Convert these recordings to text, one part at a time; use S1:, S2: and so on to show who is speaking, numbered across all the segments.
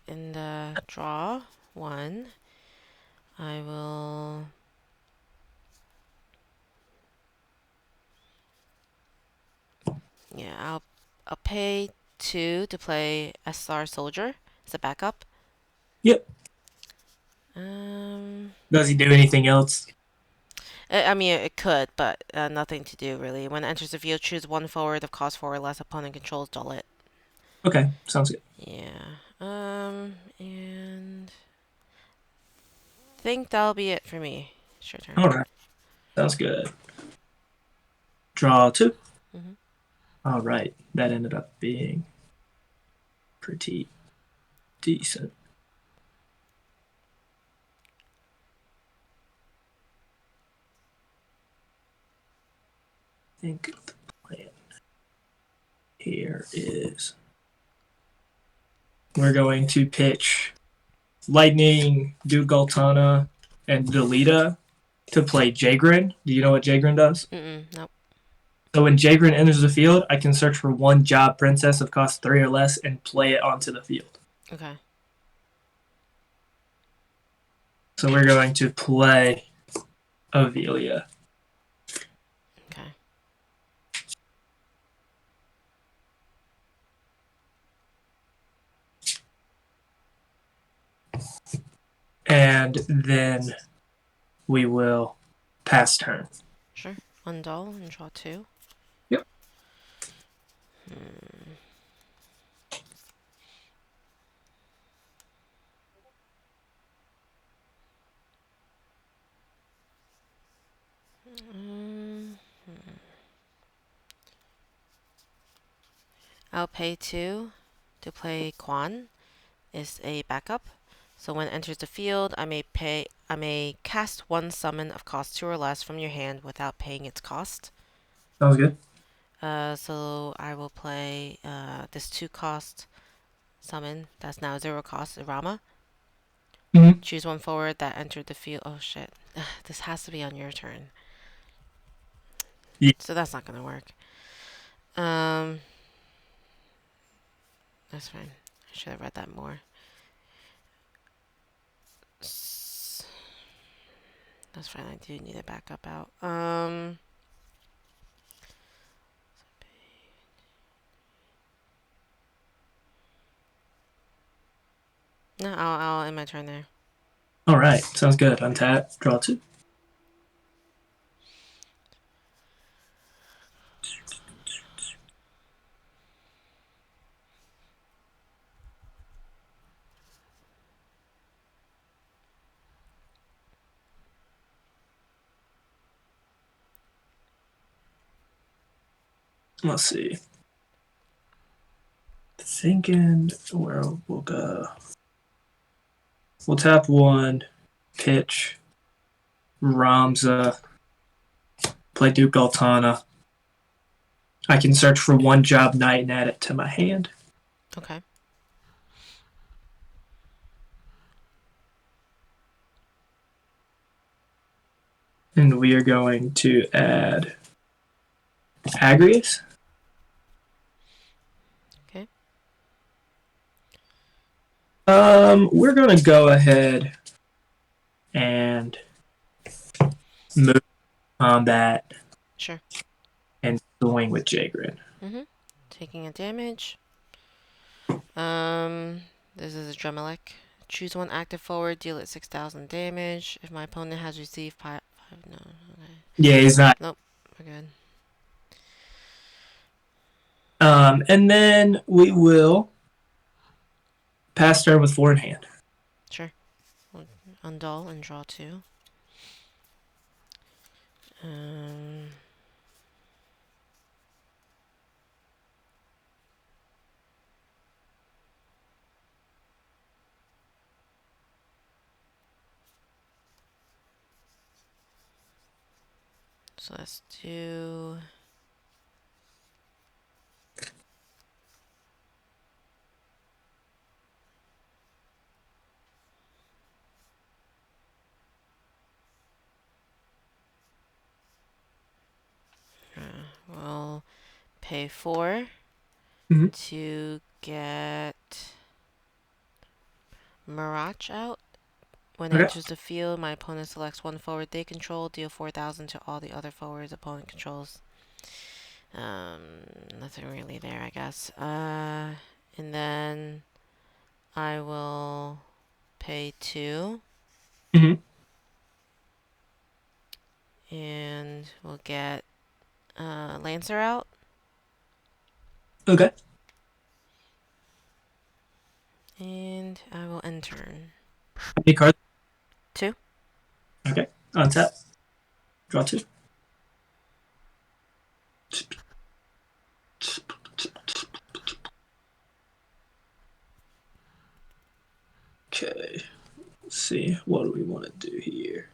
S1: in the draw 1, I will... Yeah, I'll pay 2 to play SR Soldier as a backup.
S2: Yep.
S1: Um,
S2: Does he do anything else?
S1: I mean, it could, but nothing to do really. When it enters the field, choose one forward of cost 4 or less opponent controls, dull it.
S2: Okay, sounds good.
S1: Yeah. And think that'll be it for me. It's your turn.
S2: All right, sounds good. Draw 2.
S1: Hmm.
S2: All right, that ended up being pretty decent. I think the plan here is we're going to pitch Lightning, Duke Galtana, and Delita to play Jagrin. Do you know what Jagrin does?
S1: Nope.
S2: So when Jagrin enters the field, I can search for one job princess of cost 3 or less and play it onto the field.
S1: Okay.
S2: So we're going to play Avelia.
S1: Okay.
S2: And then we will pass turn.
S1: Sure. Undall and draw 2.
S2: Yep.
S1: Hmm. Um, I'll pay 2 to play Quan. Is a backup. So when it enters the field, I may cast one summon of cost 2 or less from your hand without paying its cost.
S2: Sounds good.
S1: So I will play this 2 cost summon that's now 0 cost, Rama.
S2: Mm-hmm.
S1: Choose one forward that entered the field. Oh shit. This has to be on your turn.
S2: Yeah.
S1: So that's not gonna work. Um, that's fine. I should have read that more. That's fine. I do need a backup out. No, I'll end my turn there.
S2: All right. Sounds good. Untap. Draw 2. Let's see. Thinking where we'll go. We'll tap 1, pitch, Ramza, play Duke Galtana. I can search for one job knight and add it to my hand.
S1: Okay.
S2: And we are going to add Agrius.
S1: Okay.
S2: We're going to go ahead and move combat
S1: Sure.
S2: and swing with Jagrin.
S1: Mhm. Taking a damage. Um, this is a Dremelec. Choose one active forward, deal it 6,000 damage. If my opponent has received 5, no, okay.
S2: Yeah, he's not.
S1: Nope, we're good.
S2: And then we will pass turn with 4 in hand.
S1: Sure. We'll undall and draw 2. Um, so let's do... we'll pay 4
S2: Mhm.
S1: to get Mirage out. When it
S2: Okay.
S1: enters the field, my opponent selects one forward they control, deal 4,000 to all the other forwards opponent controls. Um, Nothing really there, I guess. And then I will pay 2,
S2: Mm-hmm.
S1: and we'll get Lancer out,
S2: Okay.
S1: and I will end turn.
S2: Any card?
S1: 2.
S2: Okay. Untap. Draw 2. Okay. Let's see. What do we want to do here?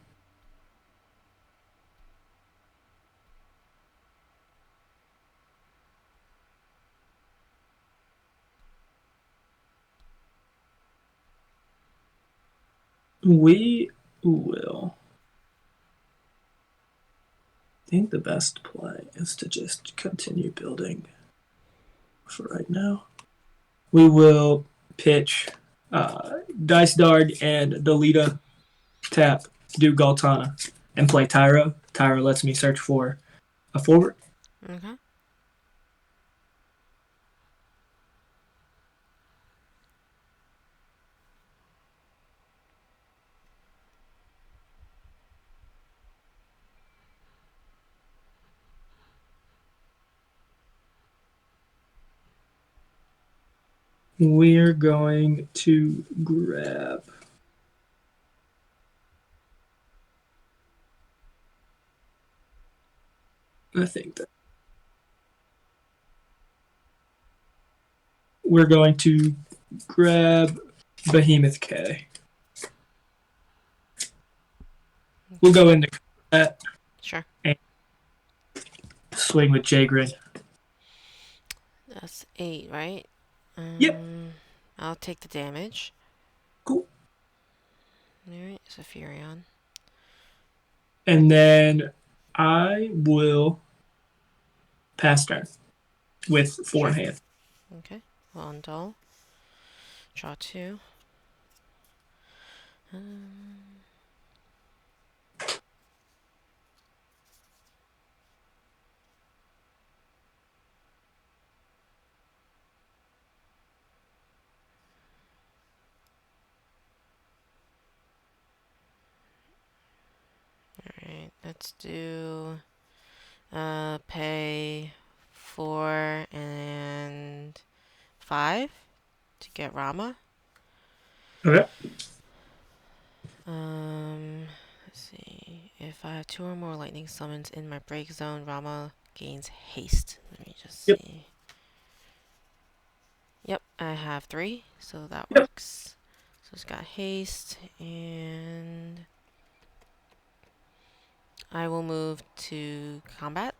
S2: We will. I think the best play is to just continue building for right now. We will pitch Dice Dart and Delita tap, do Galtana, and play Tyro. Tyro lets me search for a forward.
S1: Okay.
S2: We're going to grab. I think that we're going to grab Behemoth K. We'll go into that
S1: Sure.
S2: and swing with Jagrin.
S1: That's 8, right?
S2: Yep,
S1: I'll take the damage.
S2: cool.
S1: Alright, so Furion.
S2: And then I will pass turn with 4 in
S1: Sure.
S2: hand.
S1: Okay. Well, undull. Draw 2. Alright, let's do pay 4 and 5 to get Rama.
S2: Okay.
S1: Let's see. If I have 2 or more lightning summons in my break zone, Rama gains haste. Let me just
S2: Yep.
S1: see. Yep, I have 3, so that
S2: Yep.
S1: works. So it's got haste, and I will move to combat.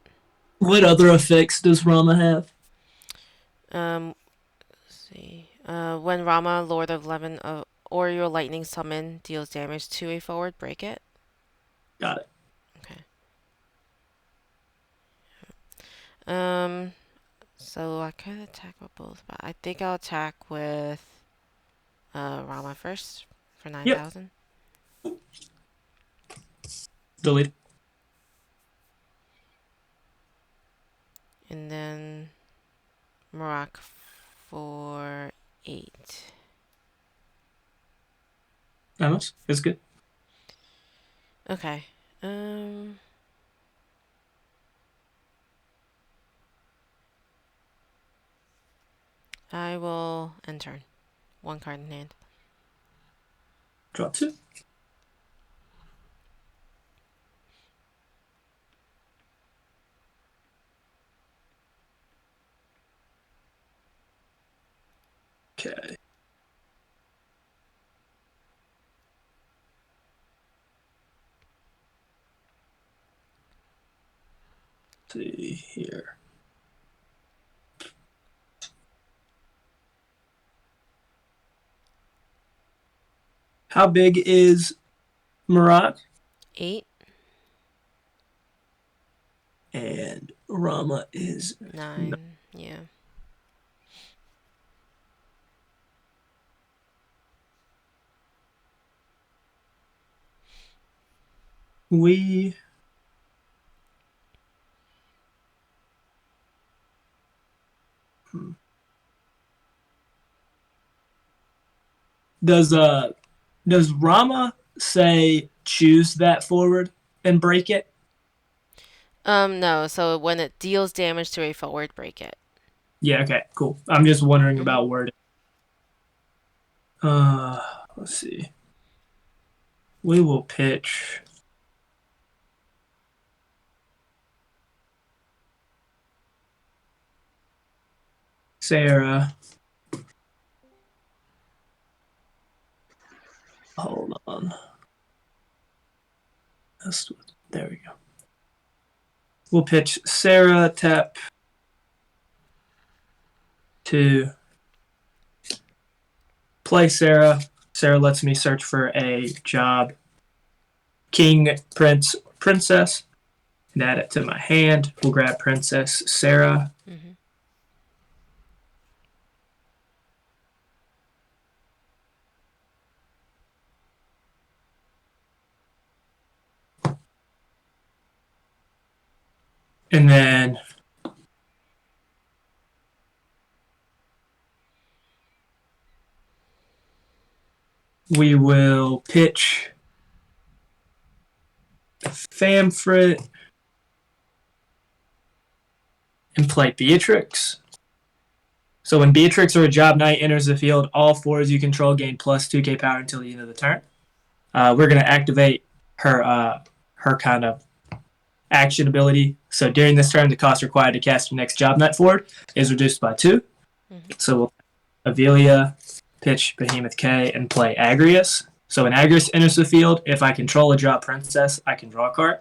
S2: What other effects does Rama have?
S1: Let's see. When Rama, Lord of Eleven, or your lightning summon deals damage to a forward, break it.
S2: Got it.
S1: Okay. Um, so I could attack with both, but I think I'll attack with Rama first for
S2: Yep.
S1: 9,000,
S2: Delete.
S1: and then Marak for 8.
S2: Almost. It's good.
S1: Okay. Um, I will end turn. 1 card in hand.
S2: Draw 2. Okay. See here. How big is Marat?
S1: 8,
S2: And Rama is
S1: 9. Yeah.
S2: We does does Rama say choose that forward and break it?
S1: No. So when it deals damage to a forward, break it.
S2: Yeah, okay, cool. I'm just wondering
S1: Mm-hmm.
S2: about wording. Uh, let's see. We will pitch Sarah. Hold on. There we go. We'll pitch Sarah, tap to play Sarah. Sarah lets me search for a job. King, Prince, Princess. And add it to my hand. We'll grab Princess Sarah.
S1: Mm-hmm.
S2: And then we will pitch Famfrit and play Beatrix. So when Beatrix or a Job Knight enters the field, all fours you control gain plus 2k power until the end of the turn. We're going to activate her kind of action ability. So during this turn, the cost required to cast your next Job Knight forward is reduced by 2.
S1: Mm-hmm.
S2: So we'll Avelia, pitch Behemoth K, and play Agrius. So when Agrius enters the field, if I control a drop princess, I can draw a card.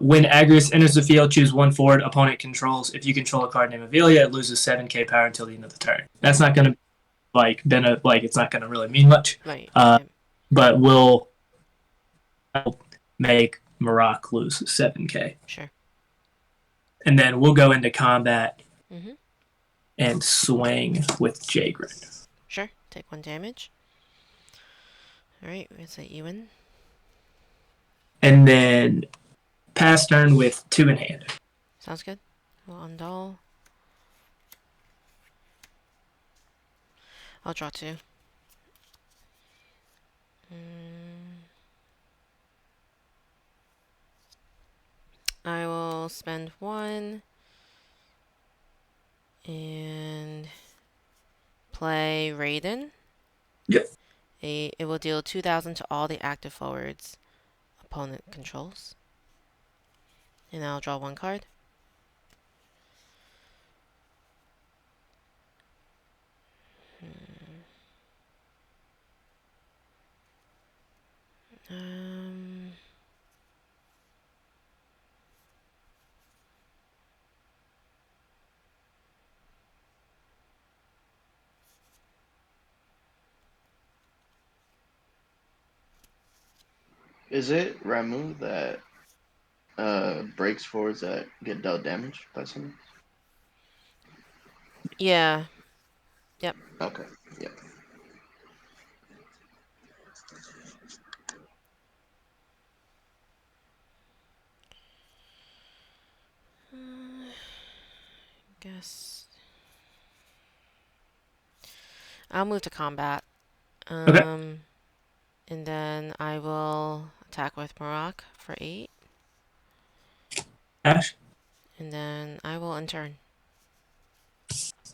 S2: When Agrius enters the field, choose one forward opponent controls. If you control a card named Avelia, it loses 7k power until the end of the turn. That's not going to it's not going to really mean much,
S1: Right.
S2: uh,
S1: Yep.
S2: but will make Maroc lose 7k.
S1: Sure.
S2: And then we'll go into combat
S1: Mm-hmm.
S2: and swing with Jagrin.
S1: Sure. Take 1 damage. All right. Is that Ewan?
S2: And then pass turn with 2 in hand.
S1: Sounds good. We'll undall. I'll draw 2. I will spend 1 and play Raiden.
S2: Yep.
S1: It will deal 2,000 to all the active forwards opponent controls. And I'll draw 1 card. Um,
S3: Is it Ramu that breaks forwards that get dealt damage by someone?
S1: yeah. Yep.
S3: Okay. Yep.
S1: Guess I'll move to combat.
S2: Okay.
S1: Um, and then I will attack with Maroc for 8.
S2: Ash.
S1: And then I will unturn.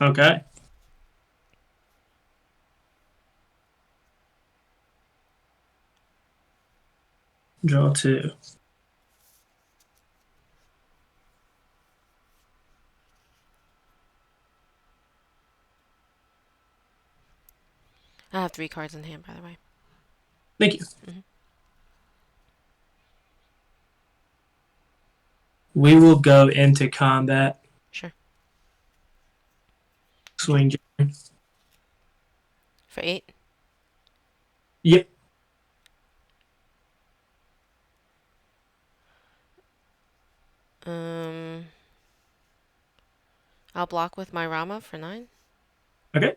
S2: Okay. Draw 2.
S1: I have 3 cards in hand, by the way.
S2: Thank you.
S1: Mm-hmm.
S2: We will go into combat.
S1: Sure.
S2: Swing.
S1: For 8.
S2: Yep.
S1: Um, I'll block with my Rama for 9.
S2: Okay.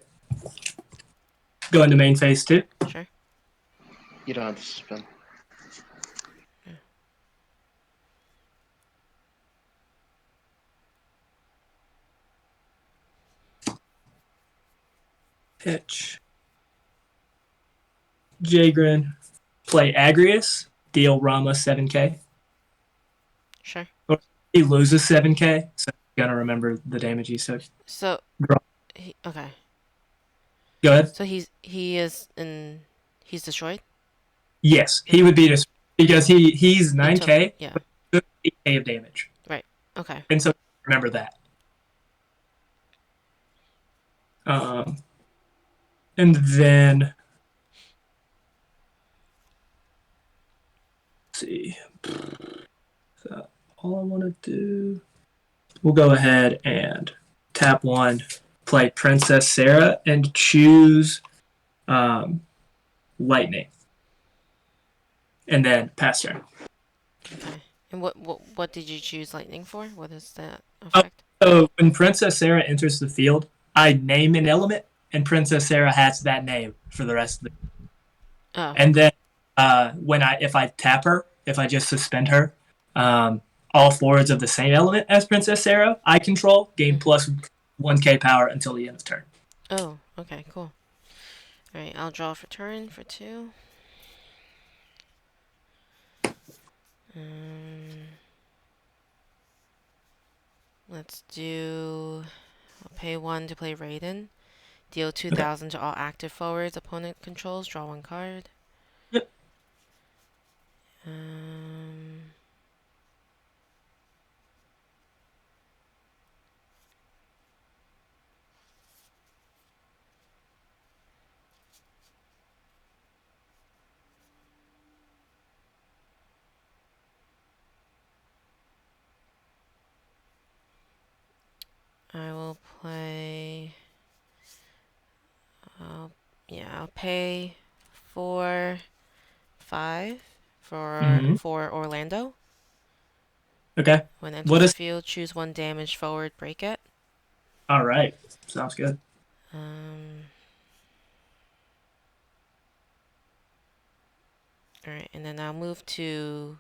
S2: Go into main phase 2.
S1: Sure.
S3: You don't have to spend.
S2: pitch. Jagrin, play Agrius, deal Rama 7k.
S1: Sure.
S2: Or he loses 7k, so you gotta remember the damage he took.
S1: So,
S2: Draw.
S1: okay.
S2: Go ahead.
S1: So he's destroyed?
S2: Yes, he
S1: Okay.
S2: would be just because he's
S1: He took,
S2: 9k,
S1: yeah.
S2: but 8k of damage.
S1: Right. Okay.
S2: And so remember that. Um, and then let's see. Is that all I want to do? We'll go ahead and tap one, play Princess Sarah, and choose um, Lightning, and then pass turn.
S1: Okay. And what did you choose lightning for? What is that
S2: Oh,
S1: effect?
S2: so when Princess Sarah enters the field, I name an element, and Princess Sarah has that name for the rest of the.
S1: Oh,
S2: And then if I tap her, if I just suspend her, all forwards of the same element as Princess Sarah I control gain
S1: mm-hmm.
S2: plus 1k power until the end of turn.
S1: Oh, okay, cool. All right, I'll draw for turn for 2. Let's do. I'll pay 1 to play Raiden. Deal
S2: Okay.
S1: 2,000 to all active forwards opponent controls. Draw 1 card.
S2: Yep.
S1: Um, I will play. I'll, yeah, I'll pay 4, 5
S2: Mm-hmm.
S1: for Orlando.
S2: Okay.
S1: When
S2: What
S1: enters the
S2: is?
S1: field, choose 1 damage forward, break it.
S2: All right. Sounds good.
S1: Um, Alright, and then I'll move to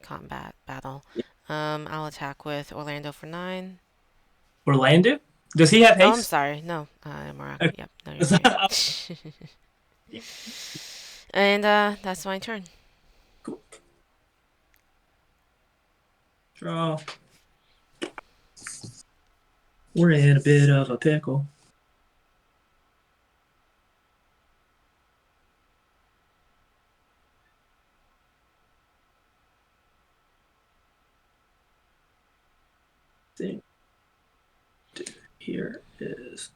S1: combat battle. I'll attack with Orlando for 9.
S2: Orlando? Does he have
S1: Oh, I'm
S2: haste?
S1: sorry. No, Morocco.
S2: Okay.
S1: Yep, no, you're right. And that's my turn.
S2: Cool. Draw. We're in a bit of a pickle. Thing here is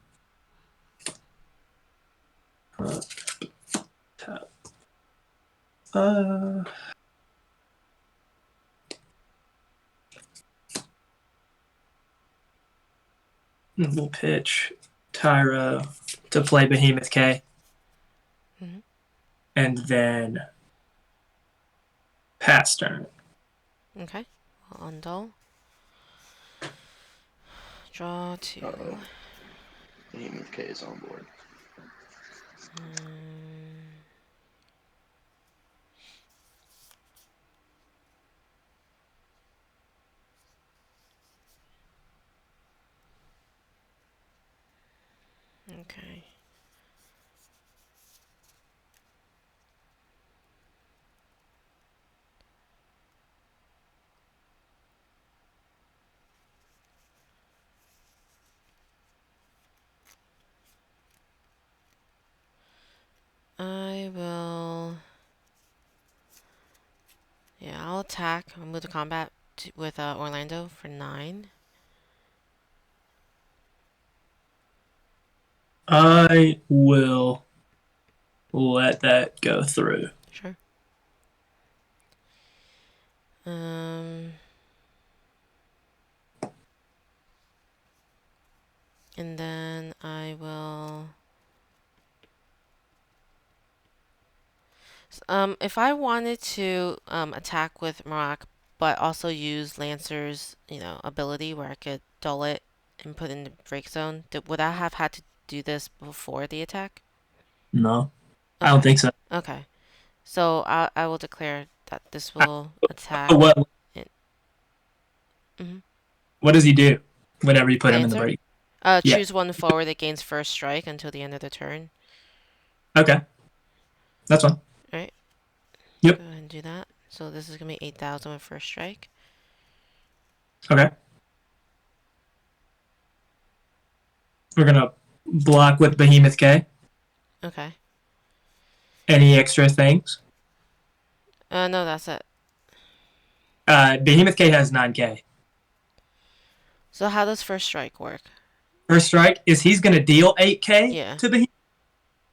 S2: tap. Uh, we'll pitch Tyra to play Behemoth K,
S1: Hmm.
S2: and then pass turn.
S1: Okay, I'll undull. Draw 2.
S3: Uh-oh. Behemoth K is on board.
S1: Okay. I will. Yeah, I'll attack. I'll move to combat with Orlando for 9.
S2: I will let that go through.
S1: Sure. Um, and then I will. If I wanted to attack with Marak, but also use Lancer's, ability where I could dull it and put it in the break zone, would I have had to do this before the attack?
S2: No, I don't
S1: Okay.
S2: think so.
S1: Okay. So I will declare that this will
S2: Oh,
S1: attack.
S2: what
S1: It. Hmm.
S2: what does he do whenever you put him in the
S1: Lancer?
S2: break? Yeah.
S1: Choose one forward that gains first strike until the end of the turn.
S2: Okay. That's fine.
S1: Alright, go
S2: Yep.
S1: ahead and do that. So this is gonna be 8,000 with first strike.
S2: Okay. We're gonna block with Behemoth K.
S1: Okay.
S2: Any extra things?
S1: No, that's it.
S2: Behemoth K has 9K.
S1: So how does first strike work?
S2: First strike is he's gonna deal 8K
S1: Yeah.
S2: to Behemoth,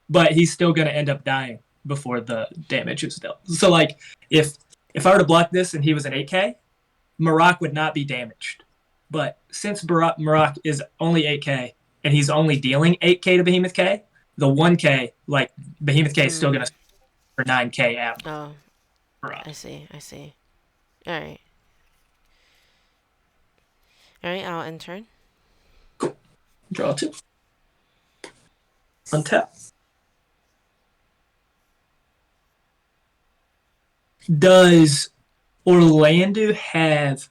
S2: but he's still gonna end up dying before the damage is dealt. So like if I were to block this and he was an 8K, Marak would not be damaged. But since Marak is only 8K and he's only dealing 8K to Behemoth K, the 1K, like Behemoth K is still going
S1: Mm.
S2: to for 9K at
S1: Oh,
S2: Marak.
S1: I see. I see. Alright. Alright, I'll end turn.
S2: Draw 2. Untap. Does Orlando have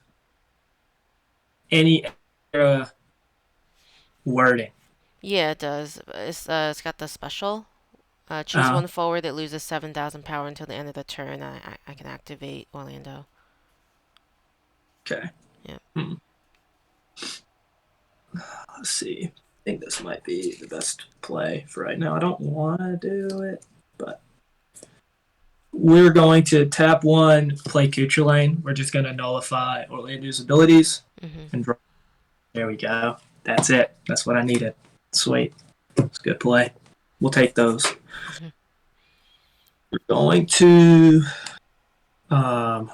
S2: any extra wording?
S1: Yeah, it does. It's got the special. Choose
S2: Uh,
S1: one forward that loses 7,000 power until the end of the turn. I can activate Orlando.
S2: okay.
S1: Yeah.
S2: Let's see. I think this might be the best play for right now. I don't want to do it, but we're going to tap 1, play Kucha Lane. We're just going to nullify Orlando's abilities
S1: Mhm.
S2: and draw. There we go. That's it. That's what I needed. Sweet. It's a good play. We'll take those.
S1: Mhm.
S2: We're going to um,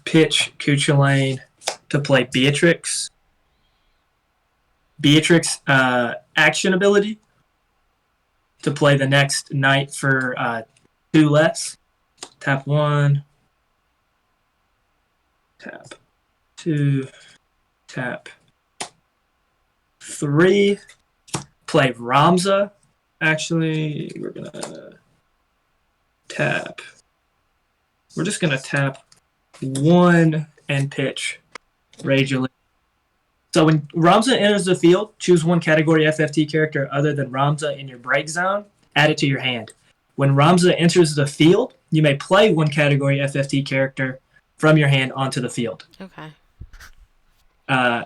S2: pitch Kucha Lane to play Beatrix. Beatrix action ability to play the next knight for 2 less. Tap 1, tap 2, tap 3. Play Ramza. Actually, we're gonna tap. We're just gonna tap 1 and pitch Rage Elite. So when Ramza enters the field, choose one category FFT character other than Ramza in your break zone. Add it to your hand. When Ramza enters the field, you may play one category FFT character from your hand onto the field.
S1: Okay.
S2: Uh,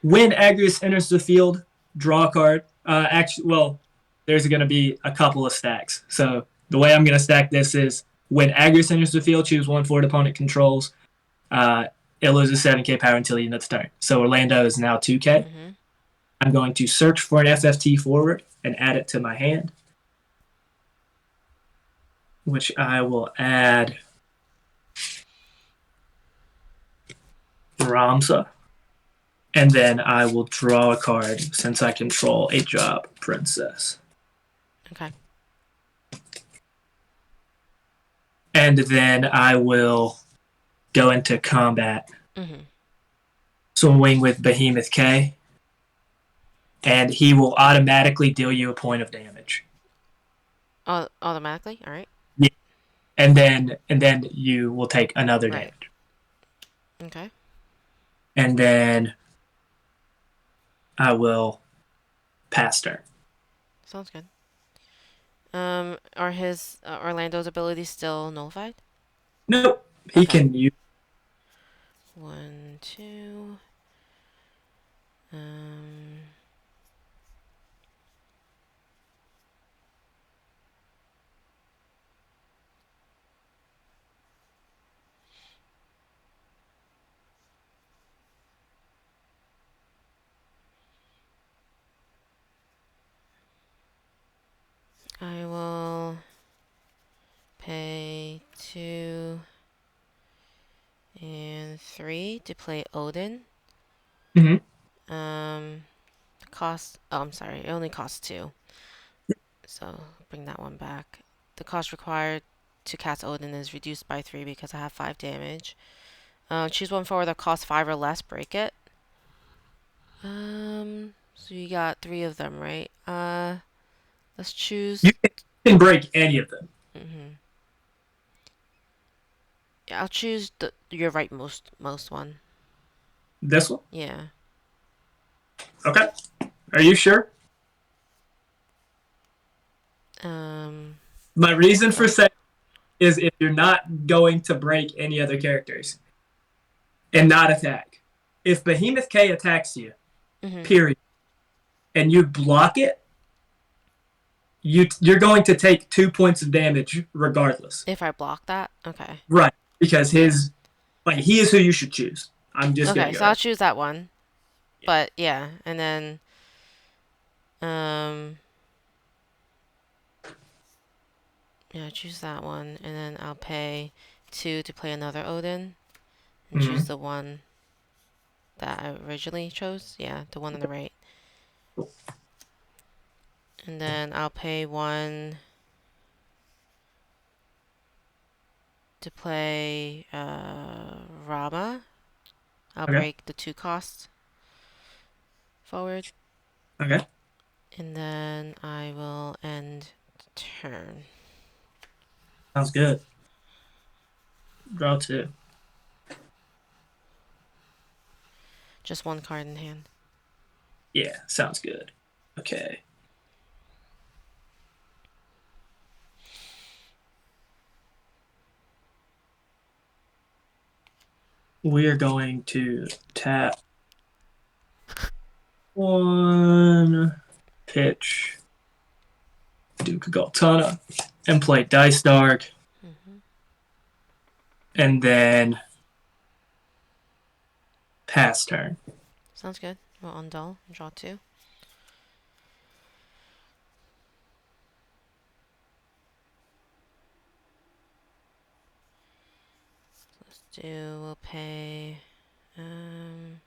S2: when Agrius enters the field, draw a card. There's going to be a couple of stacks. So the way I'm going to stack this is when Agrius enters the field, choose one forward opponent controls. It loses 7K power until the end of the turn. So Orlando is now 2K.
S1: Mhm.
S2: I'm going to search for an FFT forward and add it to my hand, which I will add Ramza. And then I will draw a card since I control a job princess.
S1: Okay.
S2: And then I will go into combat,
S1: Mhm.
S2: swing with Behemoth K, and he will automatically deal you a point of damage.
S1: Automatically. All right.
S2: Yeah. And then you will take another
S1: Right.
S2: damage.
S1: Okay.
S2: And then I will pass turn.
S1: Sounds good. Are his Orlando's abilities still nullified?
S2: Nope. He
S1: Okay.
S2: can use
S1: 1, 2. Um. I will pay 2 and 3 to play Odin.
S2: Mhm.
S1: Cost. Oh, I'm sorry. It only costs 2. So bring that one back. The cost required to cast Odin is reduced by 3 because I have 5 damage. Choose one forward that costs 5 or less. Break it. So you got 3 of them, right? Let's
S2: You
S1: choose.
S2: can break any of them.
S1: Mhm. I'll choose your rightmost one.
S2: This one?
S1: Yeah.
S2: Okay. Are you sure?
S1: Um.
S2: My reason for
S1: But
S2: saying is if you're not going to break any other characters and not attack. If Behemoth K attacks you,
S1: mhm.
S2: period, and you block it, you're going to take 2 points of damage regardless.
S1: If I block that, okay.
S2: Right. Because
S1: Yeah.
S2: he is who you should choose. I'm just gonna
S1: Okay,
S2: go
S1: so I'll
S2: ahead.
S1: choose that one.
S2: Yeah.
S1: But yeah, and then um yeah, choose that one, and then I'll pay 2 to play another Odin, and choose
S2: Mm-hmm.
S1: the one that I originally chose. Yeah, the one on the right. And then I'll pay 1 to play Rama. I'll
S2: Okay.
S1: break the 2 costs forward,
S2: Okay.
S1: and then I will end turn.
S2: Sounds good. Draw 2.
S1: Just 1 card in hand.
S2: Yeah, sounds good. Okay. We are going to tap 1, pitch Duke Galtana, and play Dice Dark,
S1: Hmm.
S2: and then pass turn.
S1: Sounds good. We'll undull and draw 2. We'll pay um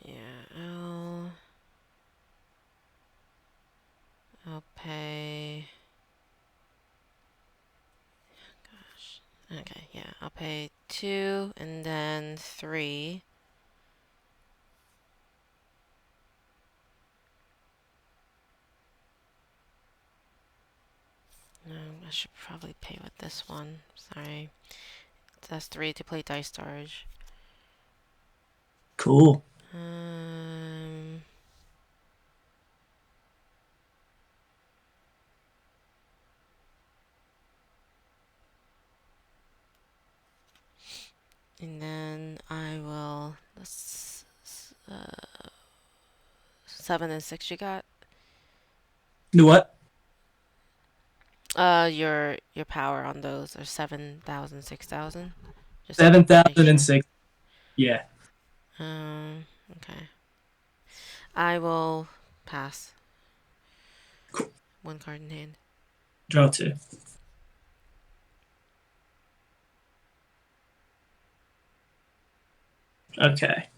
S1: yeah, I'll pay. Gosh. Okay, yeah, I'll pay 2 and then 3. No, I should probably pay with this one. Sorry. That's 3 to play Dice Charge.
S2: Cool.
S1: Um, and then I will. 7 and 6 you got.
S2: Do what?
S1: Your power on those are 7,000, 6,000. Just to make sure.
S2: 7,006. Yeah.
S1: Okay. I will pass.
S2: Cool.
S1: 1 card in hand.
S2: Draw 2. Okay.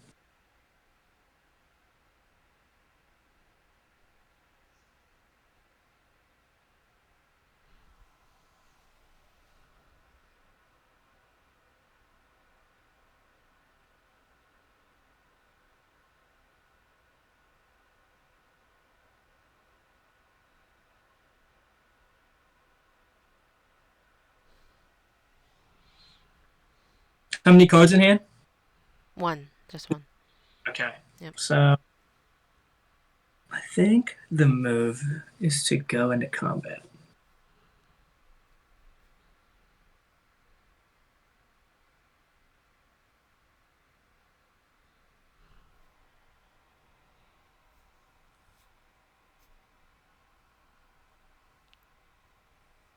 S2: How many cards in hand?
S1: 1, just 1.
S2: Okay.
S1: Yep.
S2: So I think the move is to go into combat.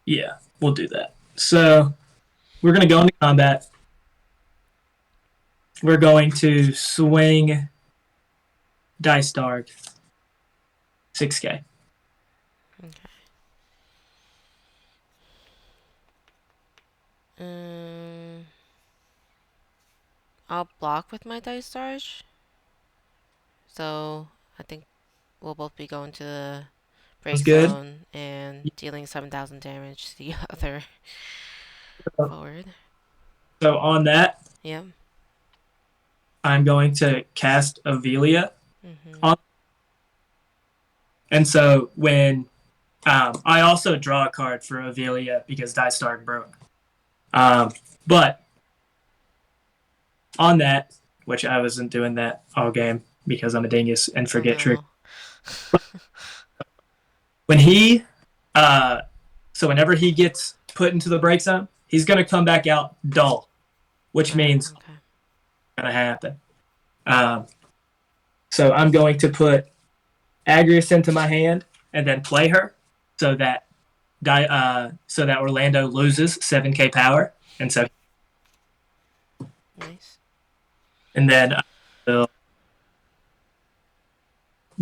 S2: Yeah, we'll do that. So we're going to go into combat. We're going to swing Dice Dark 6K.
S1: Okay. Um, I'll block with my Dice Charge. So I think we'll both be going to the
S2: Sounds
S1: break
S2: good.
S1: zone and dealing 7,000 damage to the other forward.
S2: So on that,
S1: Yep.
S2: I'm going to cast Avelia
S1: Mhm.
S2: on, and so when I also draw a card for Avelia because Dice Dark broke. But on that, which I wasn't doing that all game because I'm a dingus and
S1: Oh
S2: forget trick.
S1: no.
S2: When he, uh, so whenever he gets put into the break zone, he's going to come back out dull, which
S1: Oh,
S2: means
S1: okay.
S2: going to happen. Um, so I'm going to put Agrius into my hand and then play her so that so that Orlando loses 7k power, and so
S1: Nice.
S2: and then I will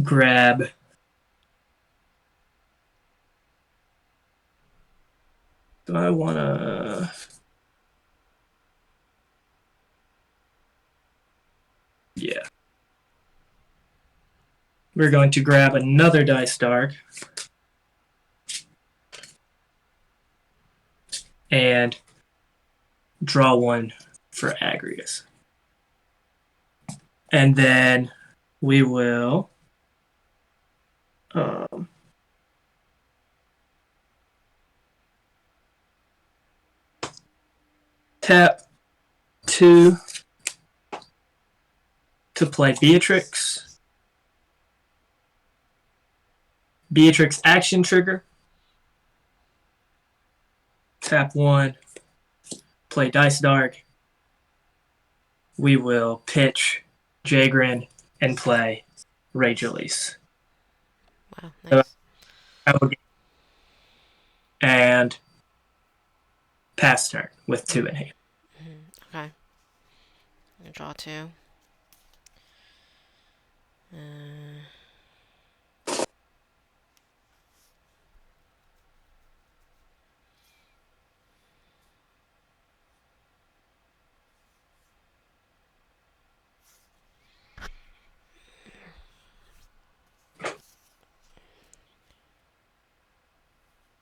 S2: grab. Do I want to? Yeah, we're going to grab another Dice Dark and draw one for Agrius, and then we will um, tap two to play Beatrix. Beatrix action trigger. Tap one, play Dice Dark. We will pitch Jagrin and play Rage Release.
S1: Wow.
S2: So
S1: Nice.
S2: I will get and pass turn with two in hand.
S1: Okay. I draw two.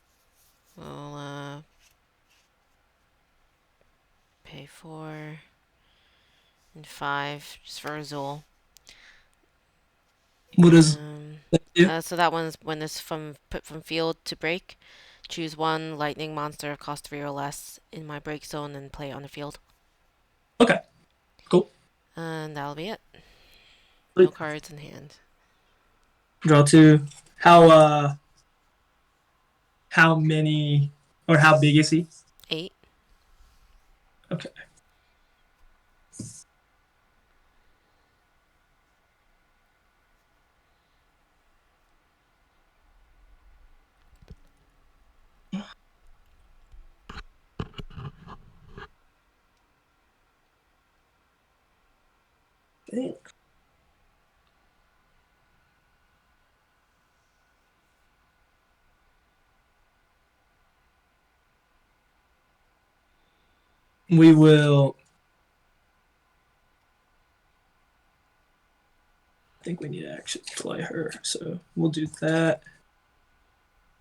S1: Uh, we'll pay 4 and 5 just for Azul.
S2: What does
S1: Um,
S2: that do?
S1: so that one's when it's from put from field to break. Choose one lightning monster, cost 3 or less in my break zone, and play it on the field.
S2: Okay, cool.
S1: And that'll be it. No
S2: Sweet.
S1: cards in hand.
S2: Draw two. How many or how big is he?
S1: 8.
S2: Okay. We will. I think we need to actually play her, so we'll do that.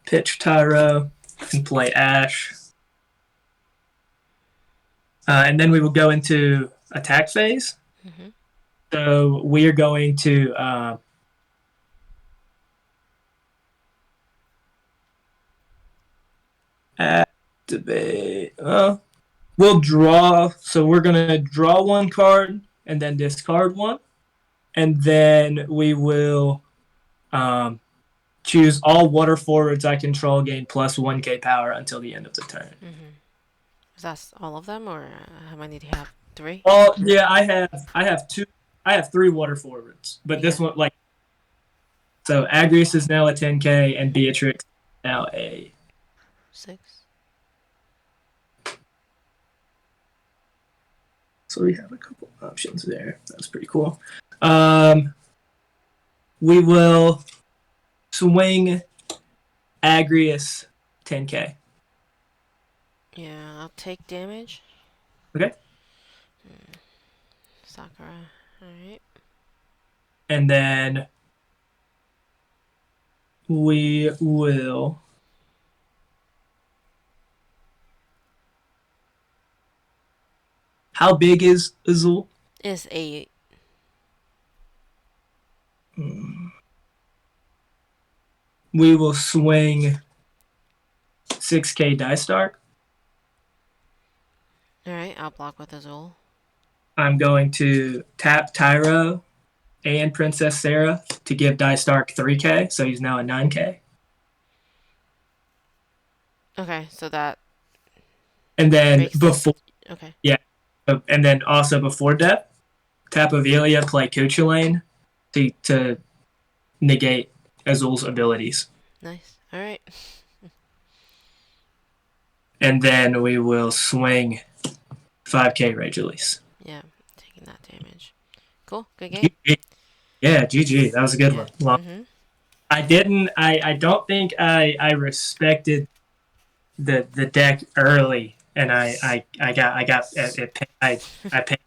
S2: Pitch Tyro and play Ash. And then we will go into attack phase.
S1: Mm-hmm.
S2: So we are going to activate. We'll draw. So we're going to draw one card and then discard one. And then we will um, choose all water forwards I control gain plus 1k power until the end of the turn.
S1: Mm-hmm. Is that all of them, or how many do you have? 3?
S2: Oh yeah, I have two. I have three water forwards, but
S1: Yeah.
S2: this one like so Agrius is now a 10k and Beatrix now a.
S1: 6.
S2: So we have a couple options there. That's pretty cool. Um, we will swing Agrius 10k.
S1: Yeah, I'll take damage.
S2: Okay.
S1: Sakura. Alright.
S2: And then we will. How big is Azul?
S1: Is 8.
S2: We will swing 6K Dice Dark.
S1: Alright, I'll block with Azul.
S2: I'm going to tap Tyro and Princess Sarah to give Dice Dark 3K, so he's now at 9K.
S1: Okay, so that
S2: And then
S1: breaks this.
S2: before,
S1: Okay.
S2: yeah, and then also before death, tap Avelia, play Cuchulain to negate Azul's abilities.
S1: Nice. Alright.
S2: And then we will swing 5K Rage Release.
S1: Yeah, taking that damage. Cool. Good game.
S2: Yeah, GG. That was a good
S1: Yeah.
S2: one. Well, I don't think I respected the deck early, and I got I paid,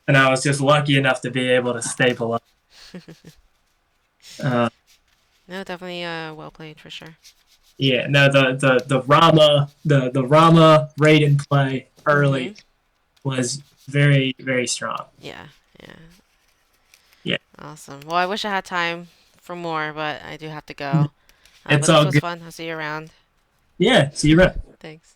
S2: and I was just lucky enough to be able to stay below. Uh,
S1: No, definitely well played for sure.
S2: yeah, no, the Rama Raiden play early was very very strong.
S1: Yeah, yeah.
S2: Yeah,
S1: Awesome. Well, I wish I had time for more, but I do have to go.
S2: it's
S1: But this
S2: all
S1: was
S2: good.
S1: fun. I'll see you around.
S2: Yeah, see you around.
S1: Thanks.